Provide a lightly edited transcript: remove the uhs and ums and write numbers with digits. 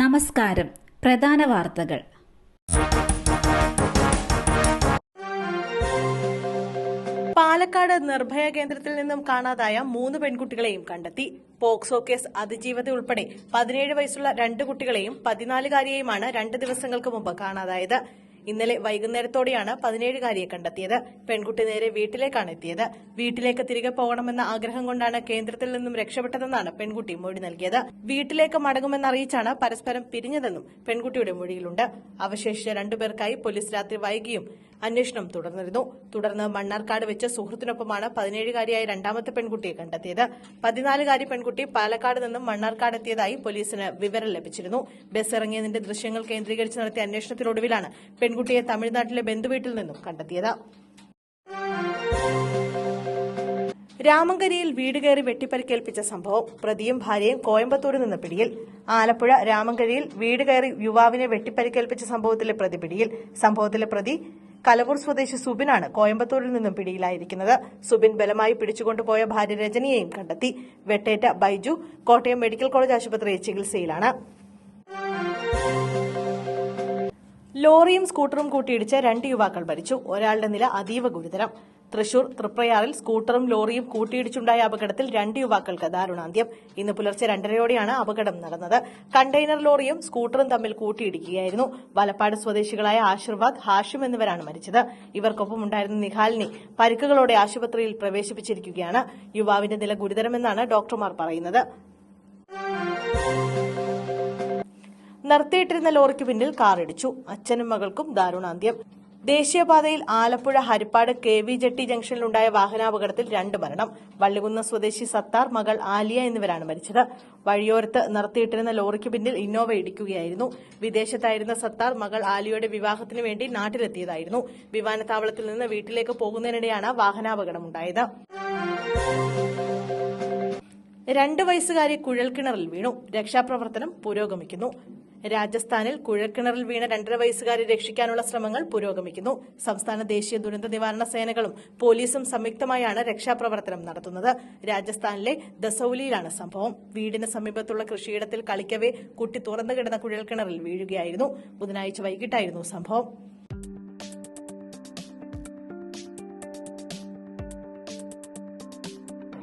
നമസ്കാരം. പ്രധാന വാർത്തകൾ. പാലക്കാട് നിർഭയ കേന്ദ്രത്തിൽ നിന്നും കാണാതായ 3 പെൺകുട്ടികളെയും കണ്ടെത്തി. പോക്സോ കേസ് അതിജീവത ഉൾപ്പെടെ 17 വയസ്സുള്ള 2 കുട്ടികളെയും 14-കാരിയെയുമാണ് 2 ദിവസങ്ങൾക്ക് മുമ്പ് കാണാതായത്. ഇന്നലെ വൈകുന്നേരത്തോടെയാണ് 17-കാരിയെ കണ്ടെത്തിയത്. പെൺകുട്ടി നേരെ വീട്ടിലേക്കാണ് എത്തിയത്. വീട്ടിലേക്ക് തിരികെ പോകണമെന്ന ആഗ്രഹം കൊണ്ടാണ് കേന്ദ്രത്തിൽ നിന്നും രക്ഷപ്പെട്ടതെന്നാണ് പെൺകുട്ടി മൊഴി നൽകിയത്. വീട്ടിലേക്ക് മടങ്ങുമെന്നറിയിച്ചാണ് പരസ്പരം പിരിഞ്ഞതെന്നും പെൺകുട്ടിയുടെ മൊഴിയിലുണ്ട്. അവശേഷിച്ച 2 പേർക്കായി പോലീസ് രാത്രി വൈകിയും അന്വേഷണം തുടർന്നിരുന്നു. തുടർന്ന് മണ്ണാർക്കാട് വെച്ച് സുഹൃത്തിനൊപ്പമാണ് 17-കാരിയായ രണ്ടാമത്തെ പെൺകുട്ടിയെ കണ്ടെത്തിയത്. 14-കാരി പെൺകുട്ടി പാലക്കാട് നിന്നും മണ്ണാർക്കാട് എത്തിയതായി പോലീസിന് വിവരം ലഭിച്ചിരുന്നു. ബസ് ഇറങ്ങിയതിന്റെ ദൃശ്യങ്ങൾ കേന്ദ്രീകരിച്ച് നടത്തിയ അന്വേഷണത്തിനൊടുവിലാണ് പെൺകുട്ടിയെ തമിഴ്നാട്ടിലെ ബന്ധുവീട്ടിൽ നിന്നും കണ്ടെത്തിയത്. രാമങ്കരിയിൽ വീട് കയറി വെട്ടിപ്പരിക്കേൽപ്പിച്ച സംഭവം. പ്രതിയും ഭാര്യയും കോയമ്പത്തൂരിൽ നിന്ന് പിടിയിൽ. ആലപ്പുഴ രാമങ്കരിയിൽ വീട് കയറി യുവാവിനെ വെട്ടിപ്പരിക്കേൽപ്പിച്ച സംഭവത്തിലെ പ്രതി പിടിയിൽ. സംഭവത്തിലെ പ്രതി കലവൂർ സ്വദേശി സുബിനാണ് കോയമ്പത്തൂരിൽ നിന്നും പിടിയിലായിരിക്കുന്നത്. സുബിൻ ബലമായി പിടിച്ചുകൊണ്ടുപോയ ഭാര്യ രജനിയെയും കണ്ടെത്തി. വെട്ടേറ്റ ബൈജു കോട്ടയം മെഡിക്കൽ കോളേജ് ആശുപത്രിയിൽ ചികിത്സയിലാണ്. ലോറിയും സ്കൂട്ടറും കൂട്ടിയിടിച്ച് 2 യുവാക്കൾ മരിച്ചു. ഒരാളുടെ നില അതീവ ഗുരുതരം. തൃശൂർ തൃപ്രയാറിൽ സ്കൂട്ടറും ലോറിയും കൂട്ടിയിടിച്ചുണ്ടായ അപകടത്തിൽ 2 യുവാക്കൾക്ക് ദാരുണാന്ത്യം. ഇന്ന് പുലർച്ചെ 2:30-ഓടെയാണ് അപകടം നടന്നത്. കണ്ടെയ്നർ ലോറിയും സ്കൂട്ടറും തമ്മിൽ കൂട്ടിയിടിക്കുകയായിരുന്നു. വലപ്പാട് സ്വദേശികളായ ആശീർവാദ്, ഹാഷിം എന്നിവരാണ് മരിച്ചത്. ഇവർക്കൊപ്പമുണ്ടായിരുന്ന നിഹാലിനെ പരിക്കുകളോടെ ആശുപത്രിയിൽ പ്രവേശിപ്പിച്ചിരിക്കുകയാണ്. യുവാവിന്റെ നില ഗുരുതരമെന്നാണ് ഡോക്ടർമാർ പറയുന്നത്. നിർത്തിയിട്ടിരുന്ന ലോറിക്ക് പിന്നിൽ കാറിടിച്ചു. അച്ഛനും മകൾക്കും ദാരുണാന്ത്യം. ദേശീയപാതയിൽ ആലപ്പുഴ ഹരിപ്പാട് KV ജെട്ടി ജംഗ്ഷനിലുണ്ടായ വാഹനാപകടത്തിൽ 2 മരണം. വള്ളികുന്ന് സ്വദേശി സത്താർ, മകൾ ആലിയ എന്നിവരാണ് മരിച്ചത്. വഴിയോരത്ത് നിർത്തിയിട്ടിരുന്ന ലോറിക്ക് പിന്നിൽ ഇന്നോവ ഇടിക്കുകയായിരുന്നു. വിദേശത്തായിരുന്ന സത്താർ മകൾ ആലിയയുടെ വിവാഹത്തിന് വേണ്ടി നാട്ടിലെത്തിയതായിരുന്നു. വിമാനത്താവളത്തിൽ നിന്ന് വീട്ടിലേക്ക് പോകുന്നതിനിടെയാണ് വാഹനാപകടമുണ്ടായത്. 2 വയസ്സുകാരി കുഴൽക്കിണറിൽ വീണു. രക്ഷാപ്രവർത്തനം പുരോഗമിക്കുന്നു. രാജസ്ഥാനിൽ കുഴൽക്കിണറിൽ വീണ 2.5 വയസ്സുകാരെ രക്ഷിക്കാനുള്ള ശ്രമങ്ങൾ പുരോഗമിക്കുന്നു. സംസ്ഥാന ദേശീയ ദുരന്ത നിവാരണ സേനകളും പോലീസും സംയുക്തമായാണ് രക്ഷാപ്രവർത്തനം നടത്തുന്നത്. രാജസ്ഥാനിലെ ദസൌലിയിലാണ് സംഭവം. വീടിന് സമീപത്തുള്ള കൃഷിയിടത്തിൽ കളിക്കവേ കുട്ടി തുറന്നുകിടന്ന കുഴൽക്കിണറിൽ വീഴുകയായിരുന്നു. ബുധനാഴ്ച വൈകിട്ടായിരുന്നു സംഭവം.